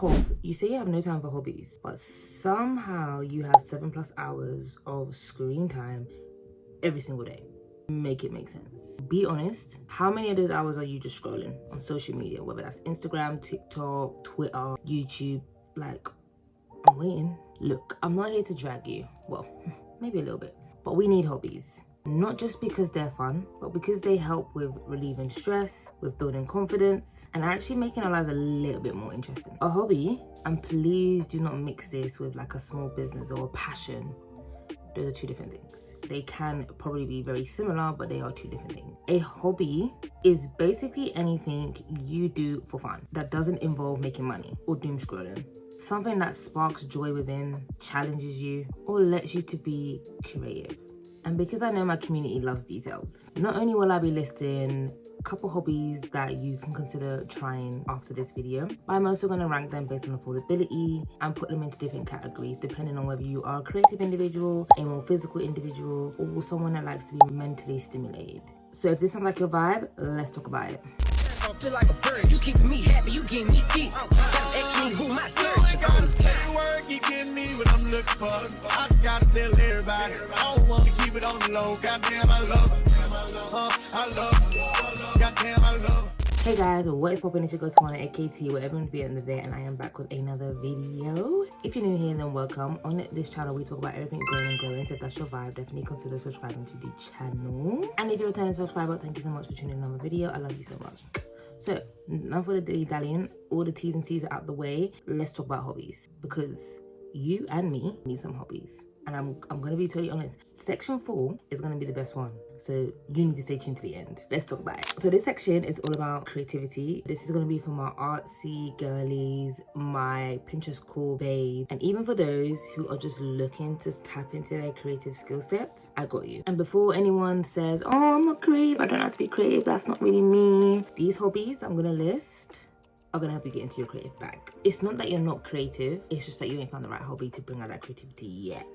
You say you have no time for hobbies, but somehow you have 7+ hours of screen time every single day. Make it make sense. Be honest. How many of those hours are you just scrolling on social media, whether that's Instagram, TikTok, Twitter, YouTube? Like, I'm waiting. Look, I'm not here to drag you. Well, maybe a little bit. But we need hobbies. Not just because they're fun, but because they help with relieving stress, with building confidence, and actually making our lives a little bit more interesting. A hobby, and please do not mix this with like a small business or a passion. Those are two different things. They can probably be very similar, but they are two different things. A hobby is basically anything you do for fun that doesn't involve making money or doom scrolling. Something that sparks joy within, challenges you, or lets you to be creative. And because I know my community loves details, not only will I be listing a couple hobbies that you can consider trying after this video, but I'm also going to rank them based on affordability and put them into different categories depending on whether you are a creative individual, a more physical individual, or someone that likes to be mentally stimulated. So if this sounds like your vibe, let's talk about it. Feel like a bird. You keeping me happy, you getting me deep. Ask me who my surgeon. Keep getting me what I'm looking for. I just gotta tell everybody. I don't wanna keep it on the low. Goddamn, I love it. I love it. Goddamn, I love it. Hey guys, what is poppin'? If you go to Twanaldn, AKT, whatever it be at the end of the day, and I am back with another video. If you're new here, then welcome. On this channel, we talk about everything growing. So if that's your vibe, definitely consider subscribing to the channel. And if you're a returning subscriber, thank you so much for tuning in on the video. I love you so much. So, enough of the dilly-dallying, all the T's and C's are out the way. Let's talk about hobbies, because you and me need some hobbies. And I'm going to be totally honest. Section 4 is going to be the best one. So you need to stay tuned to the end. Let's talk about it. So this section is all about creativity. This is going to be for my artsy girlies, my Pinterest core babe, and even for those who are just looking to tap into their creative skill sets, I got you. And before anyone says, oh, I'm not creative, I don't have to be creative, that's not really me. These hobbies I'm going to list are going to help you get into your creative bag. It's not that you're not creative, it's just that you ain't found the right hobby to bring out that creativity yet.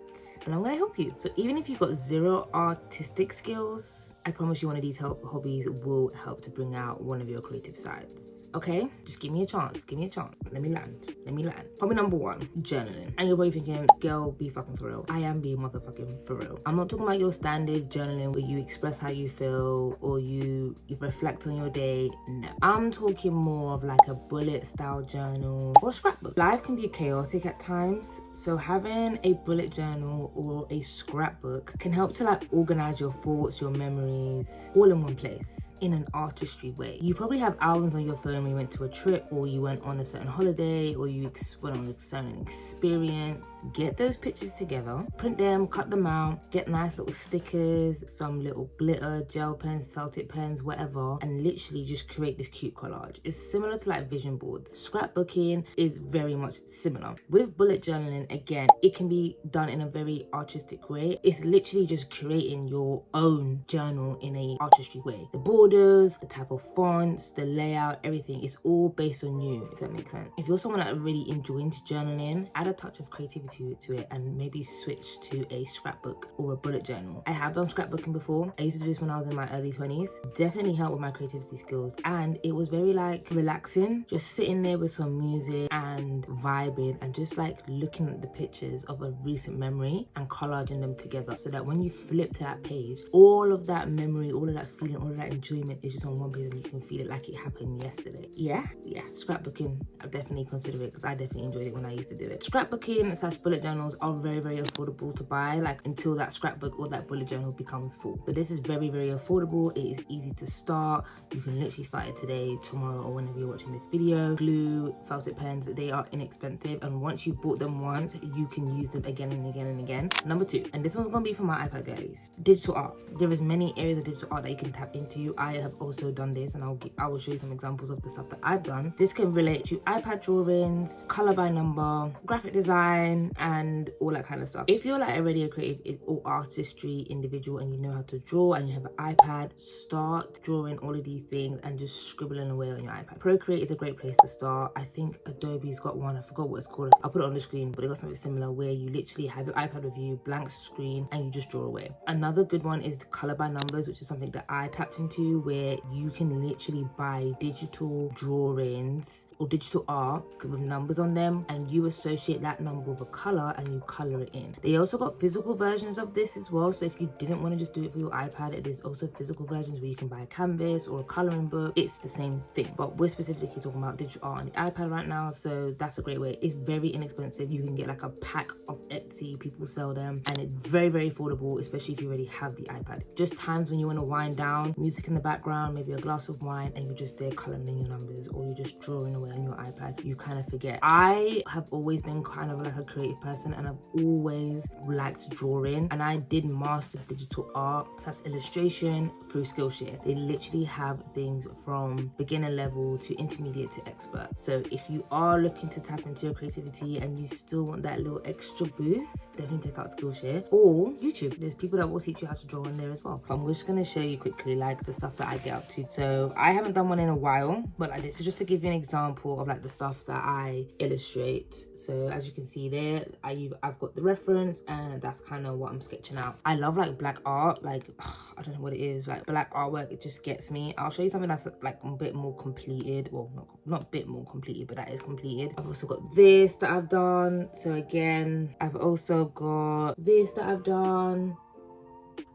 And I'm going to help you. So even if you've got zero artistic skills, I promise you one of these hobbies will help to bring out one of your creative sides. Okay? Just give me a chance. Give me a chance. Let me land. Hobby number 1, journaling. And you're probably thinking, girl, be fucking for real. I am being motherfucking for real. I'm not talking about your standard journaling where you express how you feel or you reflect on your day. No. I'm talking more of like a bullet style journal or a scrapbook. Life can be chaotic at times. So having a bullet journal or a scrapbook can help to like organize your thoughts, your memories, all in one place in an artistry way. You probably have albums on your phone when you went to a trip, or you went on a certain holiday, or you went on a certain experience. Get those pictures together, print them, cut them out, get nice little stickers, some little glitter, gel pens, felt tip pens, whatever, and literally just create this cute collage. It's similar to like vision boards. Scrapbooking is very much similar. With bullet journaling, again, it can be done in a very artistic way. It's literally just creating your own journal in a artistry way. The borders, the type of fonts, the layout, everything is all based on you, if that makes sense. If you're someone that really enjoys journaling, add a touch of creativity to it and maybe switch to a scrapbook or a bullet journal. I have done scrapbooking before. I used to do this when I was in my early 20s. Definitely helped with my creativity skills, and it was very like relaxing, just sitting there with some music and vibing and just like looking at the pictures of a recent memory and collaging them together, so that when you flip to that page, all of that memory, all of that feeling, all of that enjoyment is just on one page and you can feel it like it happened yesterday. Yeah, scrapbooking, I definitely consider it, because I definitely enjoyed it when I used to do it. Scrapbooking / bullet journals are very, very affordable to buy, like until that scrapbook or that bullet journal becomes full. So this is very, very affordable. It is easy to start. You can literally start it today, tomorrow, or whenever you're watching this video. Glue, felt tip pens, they are inexpensive, and once you've bought them once, you can use them again and again and again. Number 2, and this one's gonna be for my iPad girlies, digital art. There is many areas of digital art that you can tap into. I have also done this, and I will show you some examples of the stuff that I've done. This can relate to iPad drawings, color by number, graphic design, and all that kind of stuff. If you're like already a creative or artistry individual and you know how to draw and you have an iPad, start drawing all of these things and just scribbling away on your iPad. Procreate is a great place to start. I think Adobe's got one, I forgot what it's called. I'll put it on the screen, but they got something similar where you literally have your iPad with you, blank screen, and you just draw away. Another good one is the color by numbers, which is something that I tapped into to where you can literally buy digital drawings or digital art with numbers on them, and you associate that number with a color and you color it in. They also got physical versions of this as well, so if you didn't want to just do it for your iPad, it is also physical versions where you can buy a canvas or a coloring book. It's the same thing, but we're specifically talking about digital art on the iPad right now, so that's a great way. It's very inexpensive. You can get like a pack of Etsy, people sell them, and it's very, very affordable, especially if you already have the iPad. Just times when you want to wind down, music in the background, maybe a glass of wine, and you're just there coloring in your numbers, or you're just drawing away on your iPad, you kind of forget. I have always been kind of like a creative person, and I've always liked drawing, and I did master digital art, so that's illustration, through Skillshare. They literally have things from beginner level to intermediate to expert. So if you are looking to tap into your creativity and you still want that little extra boost, definitely check out Skillshare or YouTube. There's people that will teach you how to draw on there as well. But I'm just going to show you quickly like the stuff that I get up to. So I haven't done one in a while, but like this is just to give you an example of like the stuff that I illustrate. So as you can see there, I've got the reference, and that's kind of what I'm sketching out. I love like black art, like I don't know what it is, like black artwork, it just gets me. I'll show you something that's like a bit more completed. Well, not a bit more completed, but that is completed. I've also got this that I've done. So again, I've also got this that I've done.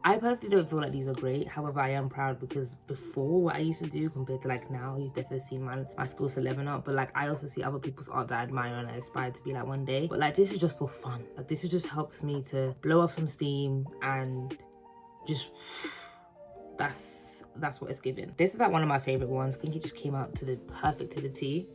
I personally don't feel like these are great. However, I am proud because before, what I used to do compared to like now, you've definitely seen my skills to level up. But like I also see other people's art that I admire and I aspire to be like one day. But like this is just for fun. Like this is just helps me to blow off some steam and just that's what it's given. This is like one of my favorite ones. I think it just came out to the perfect to the T.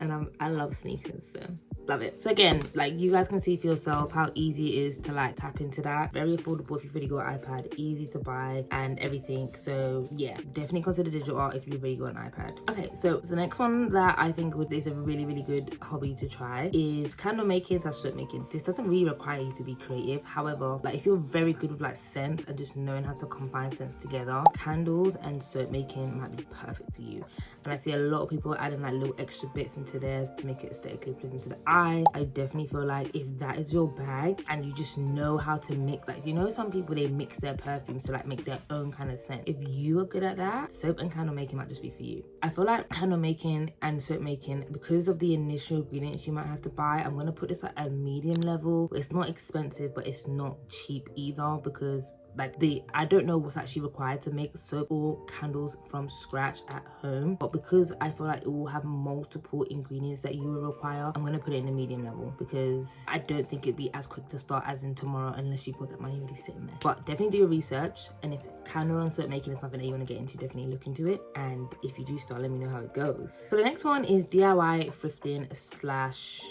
And I love sneakers, so love it. So again, like you guys can see for yourself how easy it is to like tap into that. Very affordable if you've already got an iPad, easy to buy and everything. So yeah, definitely consider digital art if you've already got an iPad. Okay, so the next one that I think is a really, really good hobby to try is candle making / soap making. This doesn't really require you to be creative. However, like if you're very good with like scents and just knowing how to combine scents together, candles and soap making might be perfect for you. And I see a lot of people adding like little extra bits into theirs to make it aesthetically pleasing to the eye. I definitely feel like if that is your bag and you just know how to mix, like you know some people they mix their perfumes to like make their own kind of scent. If you are good at that, soap and candle making might just be for you. I feel like candle making and soap making, because of the initial ingredients you might have to buy, I'm gonna put this at a medium level. It's not expensive, but it's not cheap either, because like I don't know what's actually required to make soap or candles from scratch at home, but because I feel like it will have multiple ingredients that you will require, I'm gonna put it in the medium level because I don't think it'd be as quick to start as in tomorrow unless you've got that money already sitting there. But definitely do your research, and if candle and soap making is something that you want to get into, definitely look into it, and if you do start, let me know how it goes. So the next one is DIY thrifting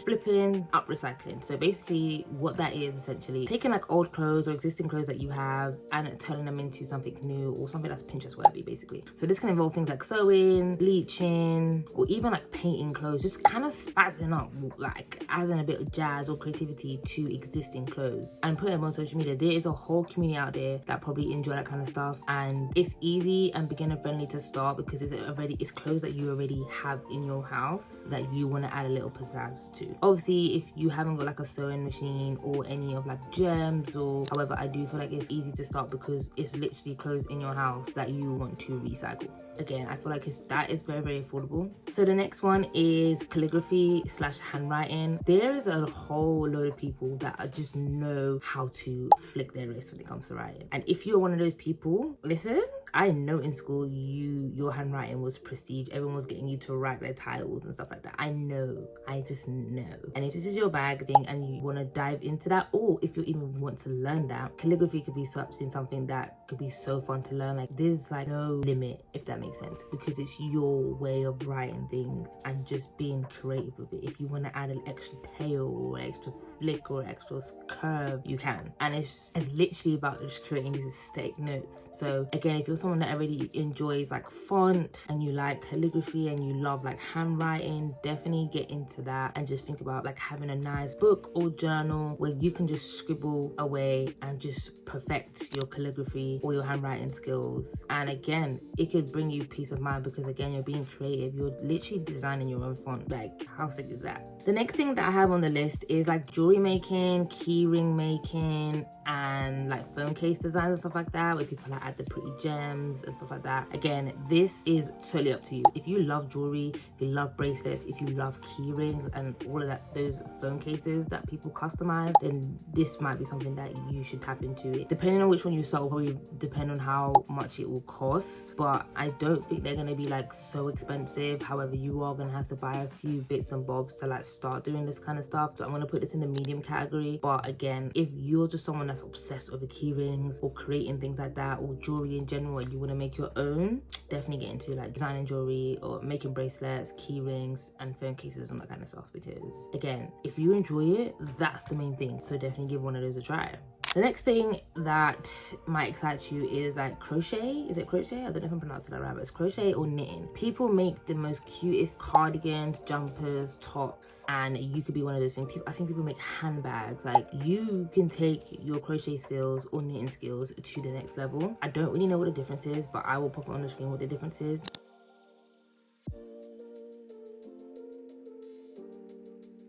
/ flipping up recycling. So basically what that is essentially taking like old clothes or existing clothes that you have and turning them into something new or something that's Pinterest worthy basically. So this can involve things like sewing, bleaching, or even like painting clothes, just kind of spazzing up, like adding a bit of jazz or creativity to existing clothes and putting them on social media. There is a whole community out there that probably enjoy that kind of stuff, and it's easy and beginner friendly to start because it's clothes that you already have in your house that you want to add a little pizzazz to. Obviously if you haven't got like a sewing machine or any of like gems, or however, I do feel like it's easy to start because it's literally clothes in your house that you want to recycle. Again, I feel like that is very, very affordable. So the next one is calligraphy / handwriting. There is a whole load of people that just know how to flick their wrist when it comes to writing. And if you're one of those people, listen, I know in school your handwriting was prestige. Everyone was getting you to write their titles and stuff like that. I know, I just know. And if this is your bag thing and you want to dive into that, or if you even want to learn that, calligraphy could be something that could be so fun to learn. Like there's like no limit, if that makes sense, because it's your way of writing things and just being creative with it. If you want to add an extra tail or an extra flick or extra curve, you can. And it's literally about just creating these aesthetic notes. So again, if you're someone that already enjoys like font and you like calligraphy and you love like handwriting, definitely get into that and just think about like having a nice book or journal where you can just scribble away and just perfect your calligraphy or your handwriting skills. And again, it could bring you peace of mind because again, you're being creative, you're literally designing your own font. Like how sick is that? The next thing that I have on the list is like jewelry making, key ring making, and like phone case designs and stuff like that, where people like add the pretty gems gems and stuff like that. Again, this is totally up to you. If you love jewelry, if you love bracelets, if you love key rings and all of that, those phone cases that people customize, then this might be something that you should tap into. It depending on which one you sell will probably depend on how much it will cost, but I don't think they're going to be like so expensive. However, you are going to have to buy a few bits and bobs to like start doing this kind of stuff. So I'm going to put this in the medium category. But again, if you're just someone that's obsessed over key rings or creating things like that, or jewelry in general, and you want to make your own, definitely get into like designing jewelry or making bracelets, key rings and phone cases and that kind of stuff, because again, if you enjoy it, that's the main thing. So definitely give one of those a try. The next thing that might excite you is like crochet. Is it crochet? I don't know if I'm pronouncing that right, but it's crochet or knitting. People make the most cutest cardigans, jumpers, tops, and you could be one of those things. I've seen people make handbags. Like, you can take your crochet skills or knitting skills to the next level. I don't really know what the difference is, but I will pop it on the screen what the difference is.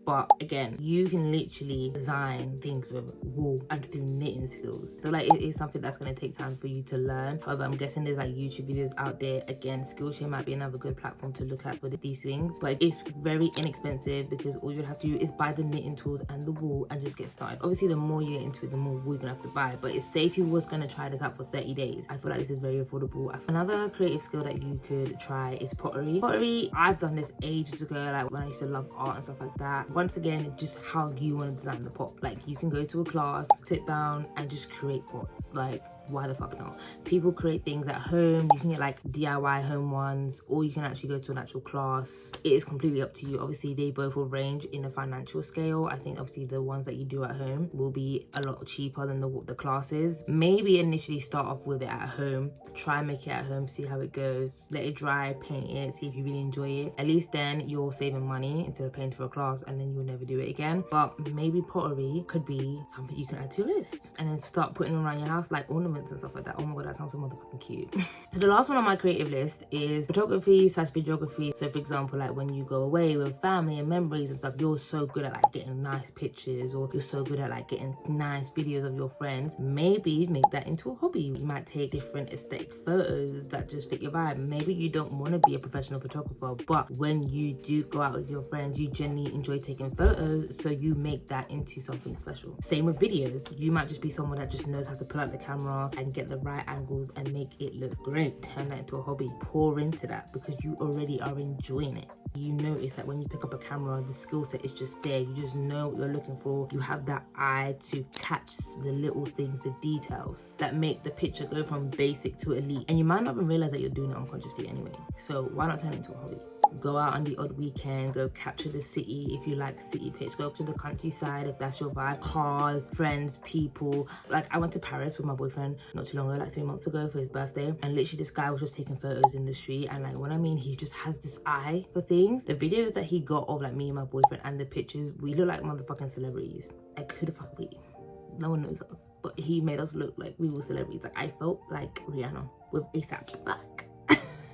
But again, you can literally design things with wool and through knitting skills. So like, it is something that's going to take time for you to learn. However, I'm guessing there's like YouTube videos out there. Again, Skillshare might be another good platform to look at for these things. But it's very inexpensive, because all you have to do is buy the knitting tools and the wool and just get started. Obviously, the more you get into it, the more wool you're going to have to buy. But it's safe. You was going to try this out for 30 days. I feel like this is very affordable. Another creative skill that you could try is pottery. Pottery, I've done this ages ago, like when I used to love art and stuff like that. Once again, just how you want to design the pot. Like, you can go to a class, sit down and just create pots. Like, why the fuck not? People create things at home. You can get like DIY home ones, or you can actually go to an actual class. It is completely up to you. Obviously, they both will range in a financial scale. I think obviously the ones that you do at home will be a lot cheaper than the classes. Maybe initially start off with it at home. Try and make it at home, see how it goes. Let it dry, paint it, see if you really enjoy it. At least then you're saving money instead of paying for a class, and then you'll never do it again. But maybe pottery could be something you can add to your list, and then start putting around your house, like ornaments and stuff like that. Oh my god, that sounds so motherfucking cute. So the last one on my creative list is photography / videography. So for example, like when you go away with family and memories and stuff, you're so good at like getting nice pictures, or you're so good at like getting nice videos of your friends. Maybe make that into a hobby. You might take different aesthetic photos that just fit your vibe. Maybe you don't want to be a professional photographer, but when you do go out with your friends, you genuinely enjoy taking photos, so you make that into something special. Same with videos. You might just be someone that just knows how to pull out the camera and get the right angles and make it look great. Turn that into a hobby. Pour into that, because you already are enjoying it. You notice that when you pick up a camera, the skill set is just there. You just know what you're looking for. You have that eye to catch the little things, the details that make the picture go from basic to elite. And you might not even realize that you're doing it unconsciously anyway. So why not turn it into a hobby? Go out on the odd weekend, go capture the city if you like city pics, go to the countryside if that's your vibe, cars, friends, people. Like, I went to Paris with my boyfriend not too long ago, like 3 months ago, for his birthday, and literally this guy was just taking photos in the street, and like, when I mean he just has this eye for things. The videos that he got of like me and my boyfriend, and the pictures, we look like motherfucking celebrities. Like, who the fuck we? No one knows us, but he made us look like we were celebrities. Like, I felt like Rihanna with ASAP back.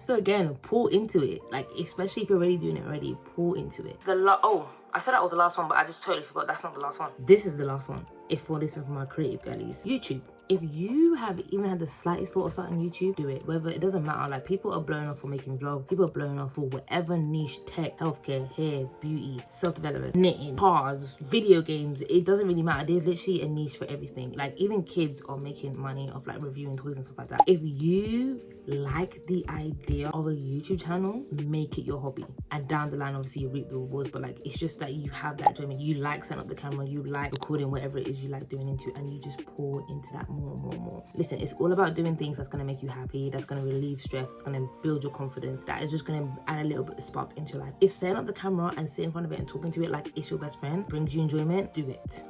So again, pour into it. Like, especially if you're already doing it already, pour into it. I said that was the last one, but I just totally forgot. That's not the last one. This is the last one. If for this is for my creative girlies. YouTube. If you have even had the slightest thought of starting YouTube, do it. Whether, it doesn't matter. Like, people are blown off for making vlogs. People are blown off for whatever niche, tech, healthcare, hair, beauty, self-development, knitting, cars, video games. It doesn't really matter. There's literally a niche for everything. Like, even kids are making money off like reviewing toys and stuff like that. If you like the idea of a YouTube channel, make it your hobby. And down the line, obviously, you reap the rewards. But like, it's just that you have that enjoyment. You like setting up the camera. You like recording whatever it is you like doing into, and you just pour into that more. Listen, it's all about doing things that's going to make you happy, that's going to relieve stress, that's going to build your confidence, that is just going to add a little bit of spark into your life. If setting up the camera and sitting in front of it and talking to it like it's your best friend brings you enjoyment, do it.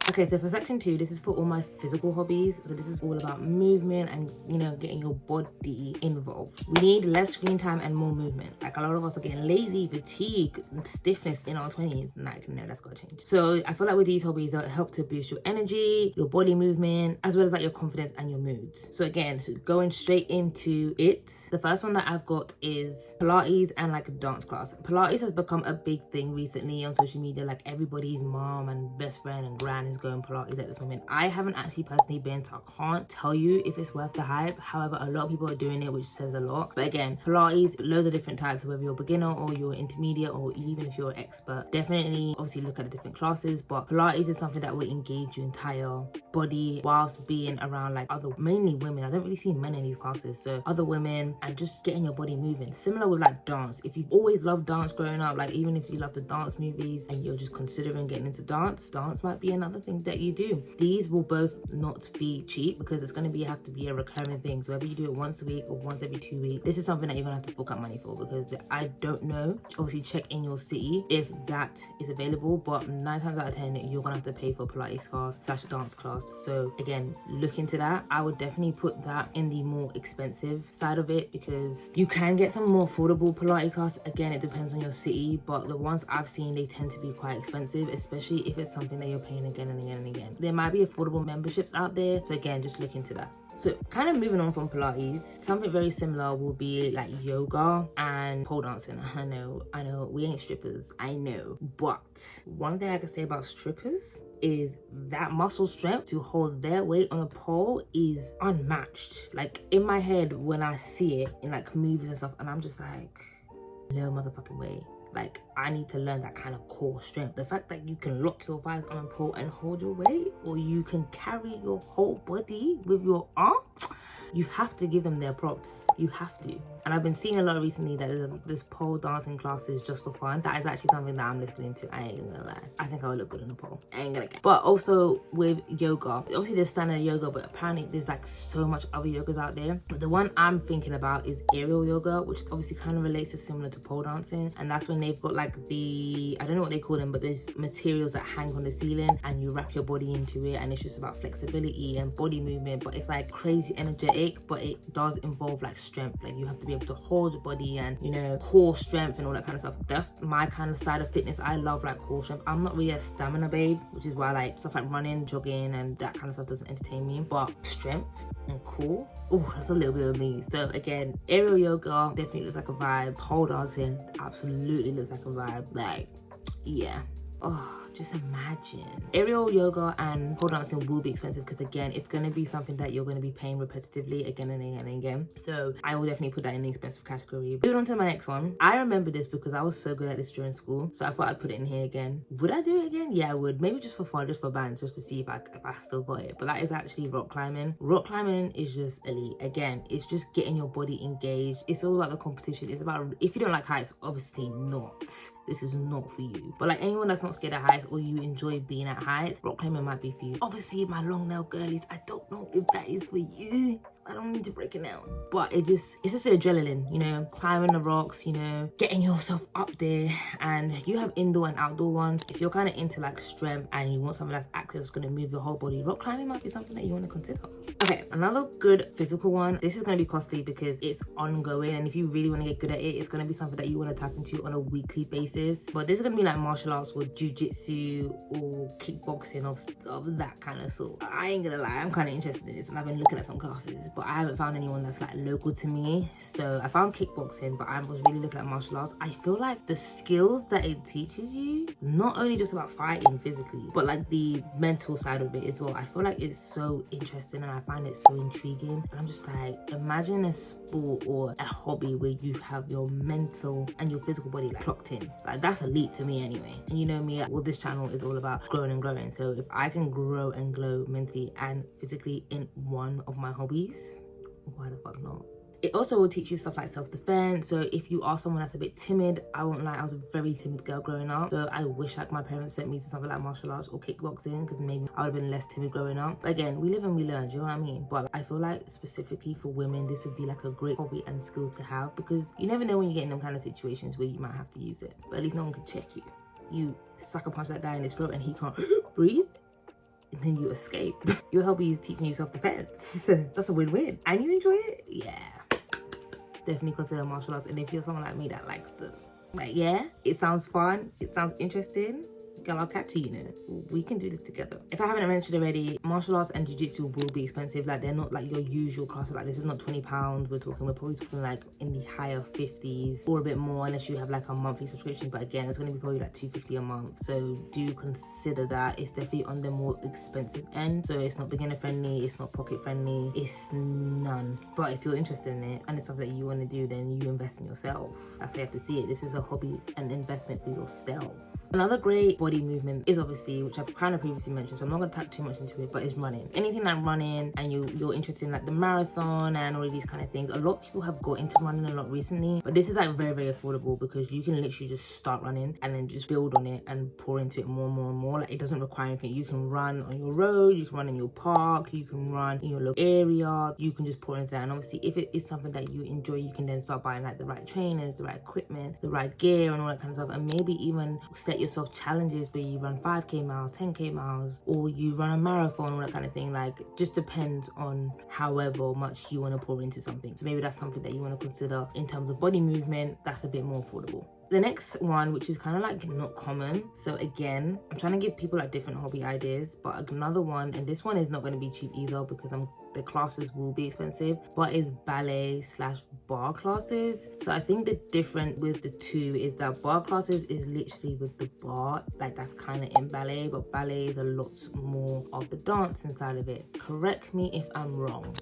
Okay, so for section 2, this is for all my physical hobbies. So this is all about movement and, you know, getting your body involved. We need less screen time and more movement. Like, a lot of us are getting lazy, fatigue, and stiffness in our 20s. Like, no, that's gotta change. So I feel like with these hobbies, they'll help to boost your energy, your body movement, as well as like your confidence and your moods. So again, so going straight into it, the first one that I've got is Pilates and like a dance class. Pilates has become a big thing recently on social media. Like, everybody's mom and best friend and grand is women's going Pilates at this moment. I haven't actually personally been, so I can't tell you if it's worth the hype. However, a lot of people are doing it, which says a lot. But again, Pilates, loads of different types, whether you're a beginner or you're intermediate or even if you're an expert. Definitely obviously look at the different classes, but Pilates is something that will engage your entire body whilst being around like other, mainly women. I don't really see men in these classes, so other women, and just getting your body moving. Similar with like dance. If you've always loved dance growing up, like even if you love the dance movies and you're just considering getting into dance might be another thing that you do. These will both not be cheap because it's going to have to be a recurring thing. So whether you do it once a week or once every 2 weeks, this is something that you're gonna have to fork out money for, because I don't know, obviously check in your city if that is available, but 9 times out of 10 you're gonna have to pay for a Pilates class / dance class. So again, look into that. I would definitely put that in the more expensive side of it, because you can get some more affordable Pilates class. Again, it depends on your city, but the ones I've seen, they tend to be quite expensive, especially if it's something that you're paying again and again and again. There might be affordable memberships out there, so again, just look into that. So kind of moving on from Pilates, something very similar will be like yoga and pole dancing. I know, we ain't strippers, I know. But one thing I can say about strippers is that muscle strength to hold their weight on a pole is unmatched. Like in my head, when I see it in like movies and stuff, and I'm just like, no motherfucking way. Like, I need to learn that kind of core strength. The fact that you can lock your thighs on a pole and hold your weight, or you can carry your whole body with your arm, you have to give them their props. You have to. And I've been seeing a lot recently that there's pole dancing classes just for fun. That is actually something that I'm looking into. I ain't gonna lie. I think I would look good on a pole. I ain't gonna get. But also with yoga, obviously there's standard yoga, but apparently there's like so much other yogas out there. But the one I'm thinking about is aerial yoga, which obviously kind of relates to similar to pole dancing. And that's when they've got like I don't know what they call them, but there's materials that hang on the ceiling and you wrap your body into it, and it's just about flexibility and body movement. But it's like crazy energetic, but it does involve like strength. Like you have to be able to hold your body and, you know, core strength and all that kind of stuff. That's my kind of side of fitness. I love like core strength. I'm not really a stamina babe, which is why like stuff like running, jogging and that kind of stuff doesn't entertain me. But strength and core, oh, that's a little bit of me. So again, aerial yoga definitely looks like a vibe. Pole dancing absolutely looks like a vibe. Like, yeah. Oh, just imagine. Aerial yoga and pole dancing will be expensive because again, it's going to be something that you're going to be paying repetitively again and again and again. So I will definitely put that in the expensive category. Moving on to my next one. I remember this because I was so good at this during school, so I thought I'd put it in here again. Would I do it again? Yeah, I would. Maybe just for fun, just for bands, just to see if I still got it. But that is actually rock climbing. Rock climbing is just elite. Again, it's just getting your body engaged. It's all about the competition. It's about, if you don't like heights, obviously not. This is not for you. But like anyone that's not scared of heights or you enjoy being at heights, rock climbing might be for you. Obviously, my long nail girlies, I don't know if that is for you. I don't need to break it down. But it's just the adrenaline, you know, climbing the rocks, you know, getting yourself up there. And you have indoor and outdoor ones. If you're kind of into like strength and you want something that's active, that's going to move your whole body, rock climbing might be something that you want to consider. Okay, another good physical one. This is going to be costly because it's ongoing. And if you really want to get good at it, it's going to be something that you want to tap into on a weekly basis. But this is going to be like martial arts or jiu-jitsu or kickboxing of that kind of sort. I ain't going to lie, I'm kind of interested in this and I've been looking at some classes, but I haven't found anyone that's like local to me. So I found kickboxing, but I was really looking at martial arts. I feel like the skills that it teaches you, not only just about fighting physically, but like the mental side of it as well. I feel like it's so interesting and I find it so intriguing. And I'm just like, imagine a sport or a hobby where you have your mental and your physical body like clocked in. Like that's elite to me anyway. And you know me, well, this channel is all about growing and growing. So if I can grow and glow mentally and physically in one of my hobbies, why the fuck not? It also will teach you stuff like self-defense. So if you are someone that's a bit timid, I won't lie, I was a very timid girl growing up. So I wish like my parents sent me to something like martial arts or kickboxing, because maybe I would have been less timid growing up. But again, we live and we learn, do you know what I mean? But I feel like specifically for women, this would be like a great hobby and skill to have, because you never know when you get in them kind of situations where you might have to use it. But at least no one can check you. You sucker punch that guy in his throat and he can't breathe, and then you escape. Your hobby is teaching you self-defense. That's a win-win. And you enjoy it? Yeah. Definitely consider martial arts. And if you're someone like me that likes the, like, yeah, it sounds fun, it sounds interesting, girl, I'll catch you, you know, we can do this together. If I haven't mentioned already, martial arts and jiu-jitsu will be expensive. Like, they're not like your usual classes. Like, this is not £20. We're probably talking like in the higher 50s or a bit more, unless you have like a monthly subscription. But again, it's going to be probably like $250 a month, so do consider that. It's definitely on the more expensive end, so it's not beginner friendly, it's not pocket friendly, it's none. But if you're interested in it and it's something that you want to do, then you invest in yourself. That's how you have to see it. This is a hobby and investment for yourself. Another great body movement is obviously, which I've kind of previously mentioned, so I'm not going to tap too much into it, but it's running. Anything like running, and you're interested in like the marathon and all of these kind of things. A lot of people have got into running a lot recently, but this is like very, very affordable, because you can literally just start running and then just build on it and pour into it more and more and more. Like, it doesn't require anything. You can run on your road, you can run in your park, you can run in your local area, you can just pour into that. And obviously, if it is something that you enjoy, you can then start buying like the right trainers, the right equipment, the right gear and all that kind of stuff, and maybe even set yourself challenges where you run 5k miles, 10k miles, or you run a marathon, all that kind of thing. Like, just depends on however much you want to pour into something. So maybe that's something that you want to consider in terms of body movement. That's a bit more affordable. The next one, which is kind of like not common, so again, I'm trying to give people like different hobby ideas, but another one, and this one is not going to be cheap either, because the classes will be expensive, but is ballet/bar classes. So I think the difference with the two is that bar classes is literally with the bar, like that's kind of in ballet, but ballet is a lot more of the dance inside of it. Correct me if I'm wrong.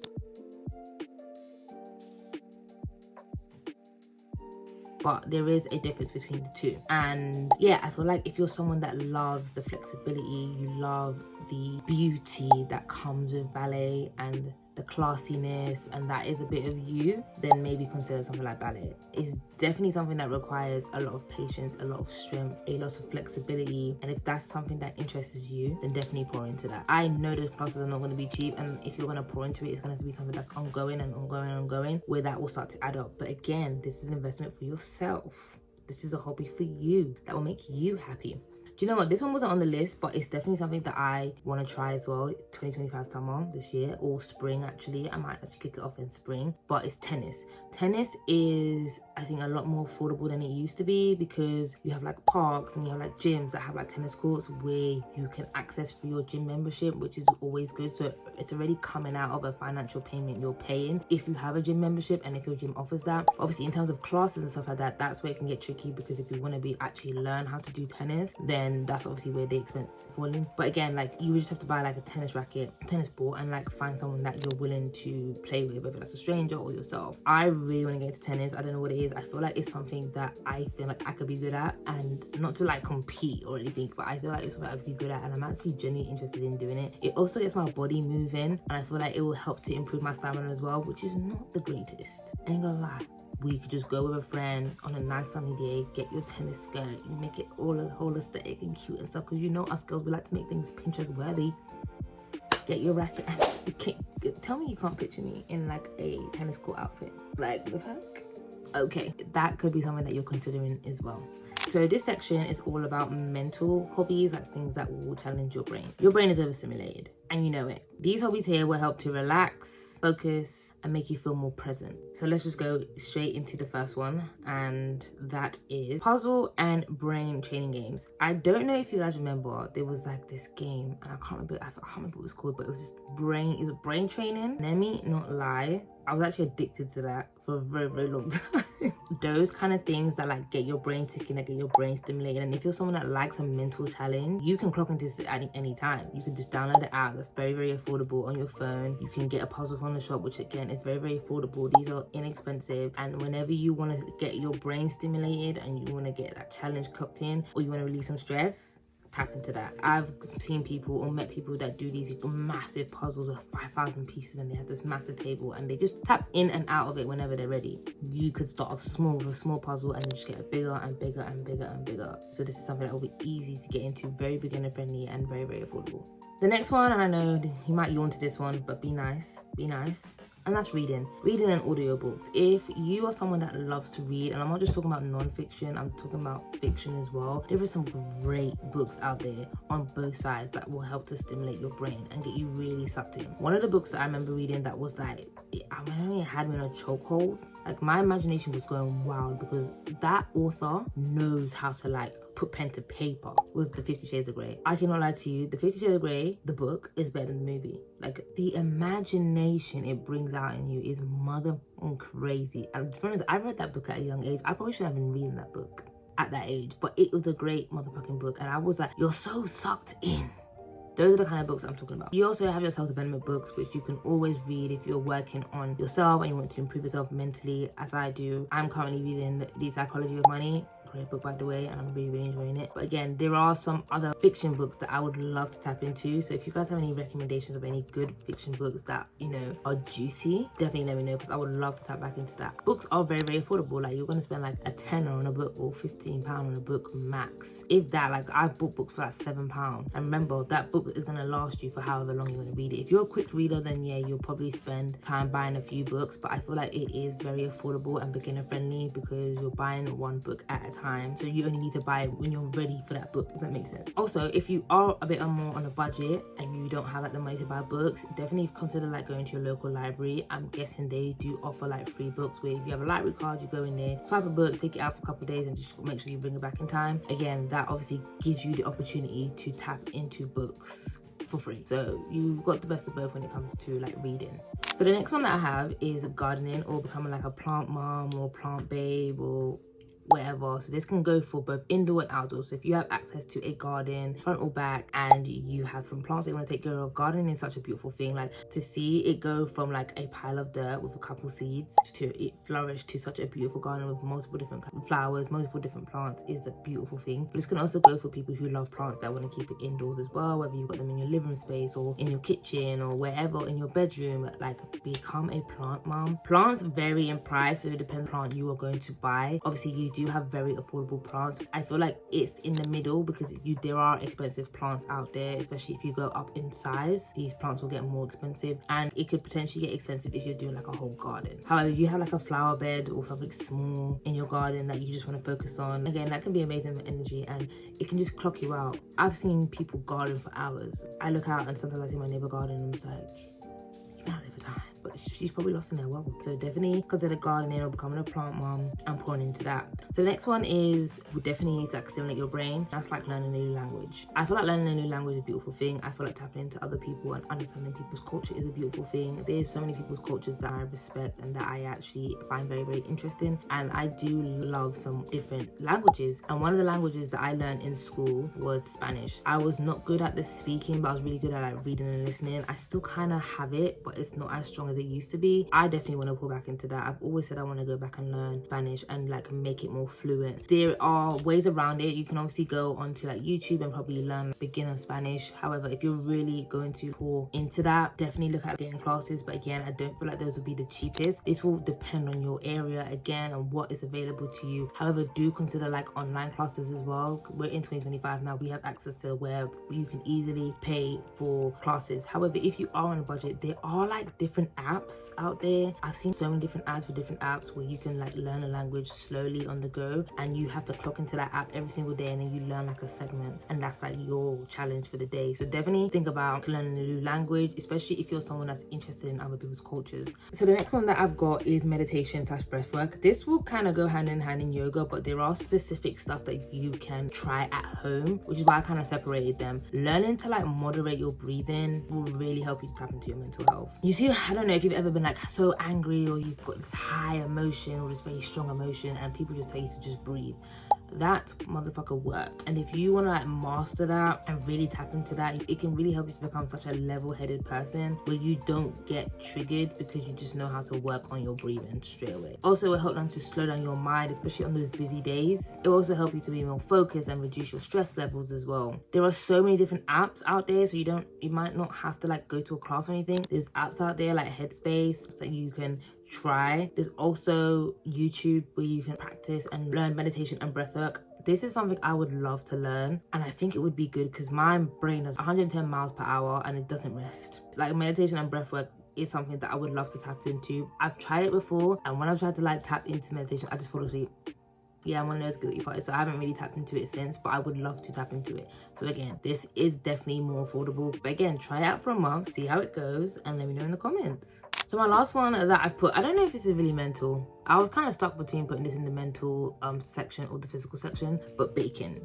But there is a difference between the two. And yeah, I feel like if you're someone that loves the flexibility, you love the beauty that comes with ballet and the classiness, and that is a bit of you, then maybe consider something like ballet. It's definitely something that requires a lot of patience, a lot of strength, a lot of flexibility, and if that's something that interests you, then definitely pour into that. I know those classes are not going to be cheap, and if you're going to pour into it, it's going to be something that's ongoing and ongoing and ongoing, where that will start to add up. But again, this is an investment for yourself. This is a hobby for you that will make you happy. Do you know what? This one wasn't on the list, but it's definitely something that I want to try as well. 2025 summer this year, or spring actually. I might actually kick it off in spring, but it's tennis. Tennis is, I think, a lot more affordable than it used to be, because you have like parks and you have like gyms that have like tennis courts where you can access through your gym membership, which is always good. So it's already coming out of a financial payment you're paying if you have a gym membership and if your gym offers that. Obviously, in terms of classes and stuff like that, that's where it can get tricky, because if you want to be actually learn how to do tennis, then that's obviously where the expense fall in. But again, like, you would just have to buy like a tennis racket, tennis ball, and like find someone that you're willing to play with, whether that's a stranger or yourself. I really want to get into tennis. I don't know what it is. I feel like it's something that I feel like I could be good at, and not to like compete or anything, but I feel like it's something I could be good at, and I'm actually genuinely interested in doing it. It also gets my body moving, and I feel like it will help to improve my stamina as well, which is not the greatest. I ain't gonna lie. We could just go with a friend on a nice sunny day, get your tennis skirt, you make it all aesthetic and cute and stuff, because you know us girls, we like to make things Pinterest worthy. Get your racket. Tell me you can't picture me in like a tennis court outfit, like the fuck. Okay, that could be something that you're considering as well. So this section is all about mental hobbies, like things that will challenge your brain. Your brain is overstimulated, and you know it. These hobbies here will help to relax, focus, and make you feel more present. So let's just go straight into the first one, and that is puzzle and brain training games. I don't know if you guys remember, there was like this game, and I can't remember what it was called, but it was just brain training. Let me not lie, I was actually addicted to that for a very, very long time. Those kind of things that like get your brain ticking, that get your brain stimulated. And if you're someone that likes a mental challenge, you can clock into this at any time. You can just download the app that's very, very affordable on your phone. You can get a puzzle from the shop, which again is very, very affordable. These are inexpensive, and whenever you want to get your brain stimulated and you want to get that challenge clocked in, or you want to release some stress, tap into that. I've seen people or met people that do these massive puzzles with 5,000 pieces, and they have this massive table, and they just tap in and out of it whenever they're ready. You could start off small with a small puzzle and just get bigger and bigger and bigger and bigger. So this is something that will be easy to get into, very beginner friendly and very, very affordable. The next one, and I know you might yawn to this one, but be nice, and that's reading and audiobooks. If you are someone that loves to read, and I'm not just talking about non-fiction, I'm talking about fiction as well, there are some great books out there on both sides that will help to stimulate your brain and get you really sucked in. One of the books that I remember reading that was like, I mean, it had me in a chokehold. Like my imagination was going wild because that author knows how to like put pen to paper. Was the 50 Shades of Grey. I cannot lie to you, the 50 Shades of Grey, the book, is better than the movie. Like the imagination it brings out in you is mother crazy. And to be honest, I read that book at a young age. I probably shouldn't have been reading that book at that age, but it was a great motherfucking book, and I was like, you're so sucked in. Those are the kind of books I'm talking about. You also have your self-development books, which you can always read if you're working on yourself and you want to improve yourself mentally, as I do. I'm currently reading The Psychology of Money. Great book, by the way, and I'm really enjoying it. But again, there are some other fiction books that I would love to tap into. So if you guys have any recommendations of any good fiction books that, you know, are juicy, definitely let me know, because I would love to tap back into that. Books are very affordable. Like you're going to spend like a tenner on a book or £15 on a book max. If that, like I've bought books for like £7. And remember, that book is going to last you for however long you want to read it. If you're a quick reader, then yeah, you'll probably spend time buying a few books. But I feel like it is very affordable and beginner friendly because you're buying one book at a time. So you only need to buy it when you're ready for that book, if that makes sense. Also, if you are a bit more on a budget and you don't have like the money to buy books, definitely consider like going to your local library. I'm guessing they do offer like free books where if you have a library card, you go in there, swipe a book, take it out for a couple of days and just make sure you bring it back in time. Again, that obviously gives you the opportunity to tap into books for free. So you've got the best of both when it comes to like reading. So the next one that I have is gardening or becoming like a plant mom or plant babe or whatever. So this can go for both indoor and outdoors. So if you have access to a garden, front or back, and you have some plants that you want to take care of, gardening is such a beautiful thing. Like to see it go from like a pile of dirt with a couple seeds to it flourish to such a beautiful garden with multiple different flowers, multiple different plants is a beautiful thing. This can also go for people who love plants that want to keep it indoors as well, whether you've got them in your living space or in your kitchen or wherever in your bedroom. Like become a plant mom. Plants vary in price, so it depends on the plant you are going to buy. Obviously you do have very affordable plants. I feel like it's in the middle because there are expensive plants out there, especially if you go up in size. These plants will get more expensive, and it could potentially get expensive if you're doing like a whole garden. However, if you have like a flower bed or something small in your garden that you just want to focus on, again, that can be amazing for energy and it can just clock you out. I've seen people garden for hours. I look out and sometimes I see my neighbor garden and I'm just like, you can't live a time. But she's probably lost in her world. So definitely consider gardening or becoming a plant mom and pouring into that. So the next one is definitely like stimulate your brain. That's like learning a new language. I feel like learning a new language is a beautiful thing. I feel like tapping into other people and understanding people's culture is a beautiful thing. There's so many people's cultures that I respect and that I actually find very interesting. And I do love some different languages. And one of the languages that I learned in school was Spanish. I was not good at the speaking, but I was really good at like reading and listening. I still kind of have it, but it's not as strong as it used to be. I definitely want to pull back into that. I've always said I want to go back and learn Spanish and like make it more fluent. There are ways around it. You can obviously go onto like YouTube and probably learn beginner Spanish. However, if you're really going to pour into that, definitely look at getting classes. But again, I don't feel like those will be the cheapest. This will depend on your area again and what is available to you. However, do consider like online classes as well. We're in 2025 now. We have access to the web. You can easily pay for classes. However, if you are on a budget, there are like different apps out there. I've seen so many different ads for different apps where you can like learn a language slowly on the go, and you have to clock into that app every single day and then you learn like a segment, and that's like your challenge for the day. So definitely think about learning a new language, especially if you're someone that's interested in other people's cultures. So the next one that I've got is meditation / breath work. This will kind of go hand in hand in yoga, but there are specific stuff that you can try at home, which is why I kind of separated them. Learning to like moderate your breathing will really help you to tap into your mental health. You see, I don't know if you've ever been like so angry or you've got this high emotion or this very strong emotion and people just tell you to just breathe. That motherfucker work. And if you want to like master that and really tap into that, it can really help you to become such a level-headed person where you don't get triggered because you just know how to work on your breathing straight away. Also, it will help them to slow down your mind, especially on those busy days. It will also help you to be more focused and reduce your stress levels as well. There are so many different apps out there, so you might not have to like go to a class or anything. There's apps out there like Headspace that you can try. There's also YouTube where you can practice and learn meditation and breathwork. This is something I would love to learn, and I think it would be good because my brain does 110 miles per hour and it doesn't rest. Like meditation and breathwork is something that I would love to tap into. I've tried it before, and when I've tried to like tap into meditation, I just fall asleep. Yeah, I'm one of those guilty parties, so I haven't really tapped into it since, but I would love to tap into it. So again, this is definitely more affordable. But again, try it out for a month, see how it goes, and let me know in the comments. So my last one that I've put, I don't know if this is really mental. I was kind of stuck between putting this in the mental section or the physical section, but baking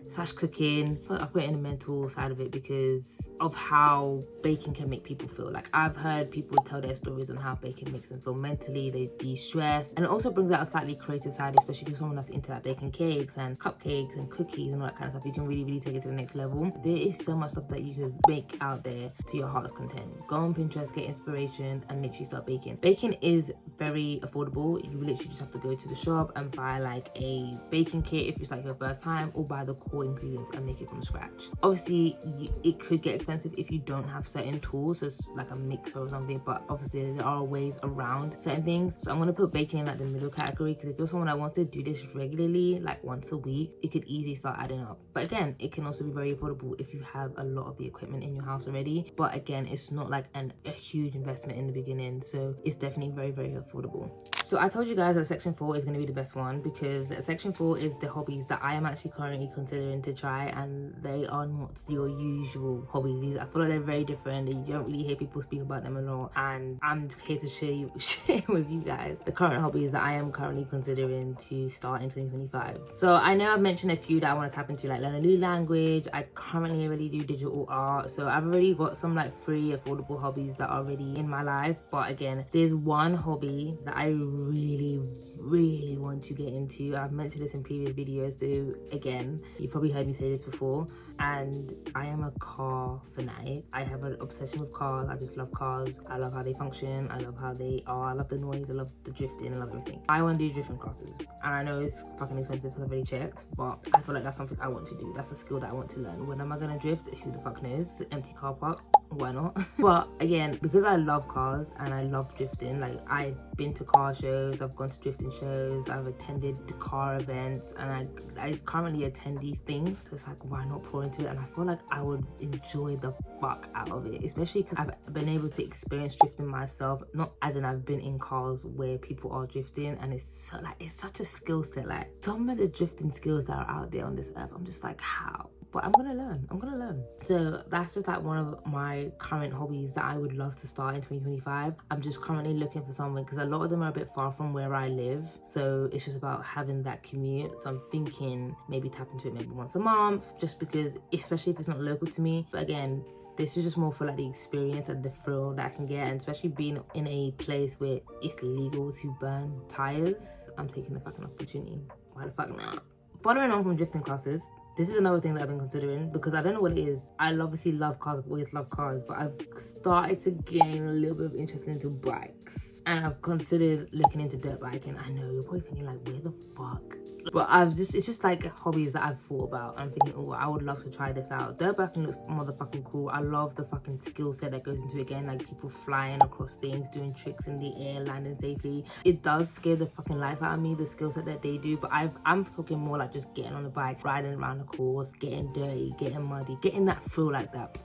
slash cooking, I put it in the mental side of it because of how baking can make people feel. Like, I've heard people tell their stories on how baking makes them feel mentally, they de-stress, and it also brings out a slightly creative side, especially if someone that's into like baking cakes and cupcakes and cookies and all that kind of stuff. You can really take it to the next level. There is so much stuff that you could make out there to your heart's content. Go on Pinterest, get inspiration, and literally start baking. Baking is very affordable. You literally just have to go to the shop and buy like a baking kit if it's like your first time, or buy the core ingredients and make it from scratch. Obviously, it could get expensive if you don't have certain tools, so it's like a mixer or something, but obviously there are ways around certain things. So I'm gonna put baking in like the middle category, because if you're someone that wants to do this regularly, like once a week, it could easily start adding up. But again, it can also be very affordable if you have a lot of the equipment in your house already. But again, it's not like a huge investment in the beginning, so it's definitely very affordable. So I told you guys that section 4 is going to be the best one, because section 4 is the hobbies that I am actually currently considering to try, and they are not your usual hobbies. I feel like they're very different. You don't really hear people speak about them a lot, and I'm here to share with you guys the current hobbies that I am currently considering to start in 2025. So I know I've mentioned a few that I want to tap into, like learn a new language. I currently already do digital art, so I've already got some like free affordable hobbies that are already in my life. But again, there's one hobby that I really want to get into. I've mentioned this in previous videos, so again, you probably heard me say this before, and I am a car fanatic. I have an obsession with cars. I just love cars. I love how they function. I love how they are. I love the noise. I love the drifting. I love everything. I want to do drifting classes, and I know it's fucking expensive because I've already checked, but I feel like that's something I want to do. That's a skill that I want to learn. When am I gonna drift? Who the fuck knows? Empty car park, why not? But again, because I love cars and I love drifting, like I've been to car shows, I've gone to drifting shows, I've attended the car events, and I currently attend these things. So it's like, why not pour into it? And I feel like I would enjoy the fuck out of it, especially because I've been able to experience drifting myself. Not as in I've been in cars where people are drifting, and it's so, like, it's such a skill set. Like some of the drifting skills that are out there on this earth, I'm just like, how? But I'm gonna learn. So that's just like one of my current hobbies that I would love to start in 2025. I'm just currently looking for somewhere, because a lot of them are a bit far from where I live, so it's just about having that commute. So I'm thinking maybe tap into it maybe once a month, just because, especially if it's not local to me. But again, this is just more for like the experience and the thrill that I can get, and especially being in a place where it's legal to burn tires. I'm taking the fucking opportunity. Why the fuck not? Following on from drifting classes, this is another thing that I've been considering, because I don't know what it is. I obviously love cars, I've always loved cars, but I've started to gain a little bit of interest into bikes, and I've considered looking into dirt biking. I know you're probably thinking like, where the fuck? But it's just like hobbies that I've thought about. I'm thinking, oh, I would love to try this out. Dirt biking looks motherfucking cool. I love the fucking skill set that goes into it. Again, like people flying across things, doing tricks in the air, landing safely. It does scare the fucking life out of me, the skill set that they do. But I'm talking more like just getting on the bike, riding around the course, getting dirty, getting muddy, getting that thrill like that.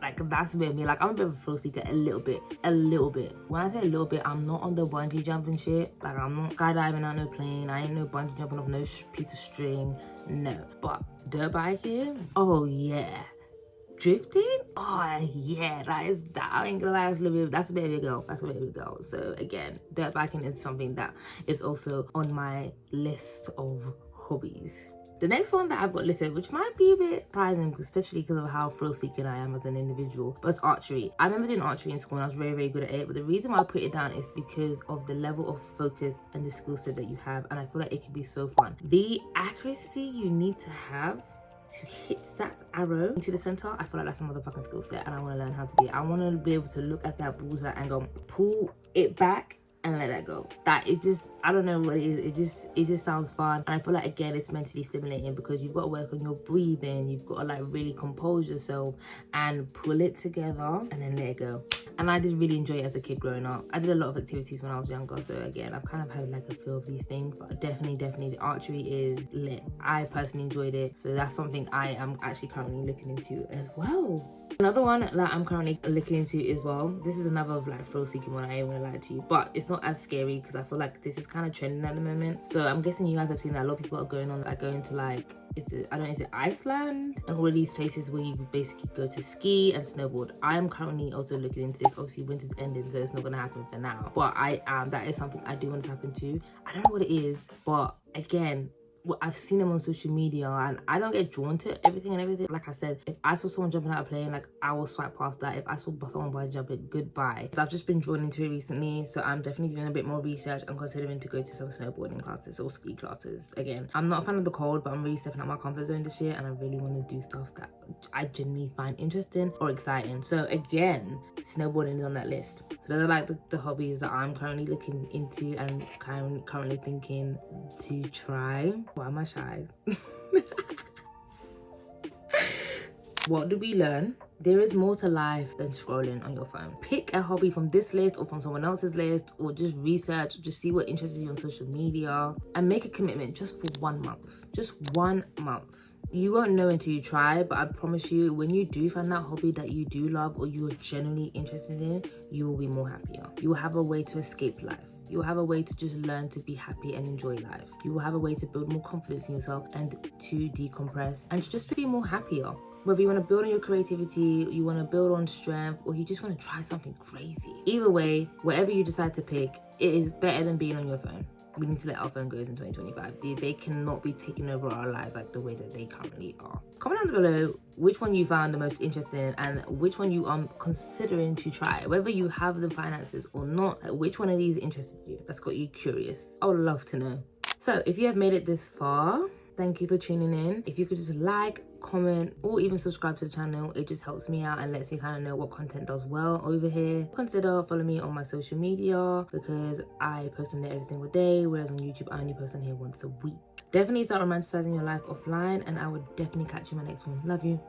Like that's a bit of me. Like I'm a bit of a thrill seeker, a little bit. When I say a little bit, I'm not on the bungee jumping shit. Like I'm not skydiving on no plane. I ain't no bungee jumping off no piece of string. No. But dirt biking, oh yeah. Drifting, oh yeah, that I ain't gonna lie, that's a bit of a go. So again, dirt biking is something that is also on my list of hobbies. The next one that I've got listed, which might be a bit surprising, especially because of how thrill-seeking I am as an individual, but it's archery. I remember doing archery in school and I was very good at it, but the reason why I put it down is because of the level of focus and the skill set that you have, and I feel like it can be so fun. The accuracy you need to have to hit that arrow into the center, I feel like that's a motherfucking skill set, and I want to learn how to be. I want to be able to look at that bullseye and go, pull it back and let that go. That it just, I don't know what it is, it just sounds fun. And I feel like, again, it's mentally stimulating, because you've got to work on your breathing, you've got to like really compose yourself and pull it together and then let it go. And I did really enjoy it as a kid growing up. I did a lot of activities when I was younger, so again, I've kind of had like a feel of these things. But definitely the archery is lit. I personally enjoyed it, so that's something I am actually currently looking into as well. Another one that I'm currently looking into as well, this is another like thrill-seeking one, I ain't gonna lie to you, but it's not not as scary because I feel like this is kind of trending at the moment. So I'm guessing you guys have seen that a lot of people are going on, like going to like, is it Iceland and all of these places where you basically go to ski and snowboard. I am currently also looking into this. Obviously winter's ending, so it's not gonna happen for now, but that is something I do want to happen to. I don't know what it is, but again, I've seen them on social media and I don't get drawn to everything. Like I said, if I saw someone jumping out of a plane, like I will swipe past that. If I saw someone bungee jumping, goodbye. So I've just been drawn into it recently, so I'm definitely doing a bit more research and considering to go to some snowboarding classes or ski classes. Again, I'm not a fan of the cold, but I'm really stepping out my comfort zone this year and I really want to do stuff that I genuinely find interesting or exciting. So again, snowboarding is on that list. So those are like the hobbies that I'm currently looking into and currently thinking to try. Why am I shy? What did we learn? There is more to life than scrolling on your phone. Pick a hobby from this list or from someone else's list, or just research, just see what interests you on social media and make a commitment just for 1 month. Just 1 month. You won't know until you try, but I promise you, when you do find that hobby that you do love or you are genuinely interested in, you will be more happier. You will have a way to escape life. You will have a way to just learn to be happy and enjoy life. You will have a way to build more confidence in yourself and to decompress and just to be more happier. Whether you want to build on your creativity, you want to build on strength, or you just want to try something crazy. Either way, whatever you decide to pick, it is better than being on your phone. We need to let our phone go in 2025. They cannot be taking over our lives like the way that they currently are. Comment down below which one you found the most interesting and which one you are considering to try. Whether you have the finances or not, which one of these interested you? That's got you curious. I would love to know. So if you have made it this far, thank you for tuning in. If you could just like, comment, or even subscribe to the channel, it just helps me out and lets me kind of know what content does well over here. Consider following me on my social media because I post on there every single day, whereas on YouTube I only post on here once a week. Definitely start romanticizing your life offline, and I would definitely catch you in my next one. Love you.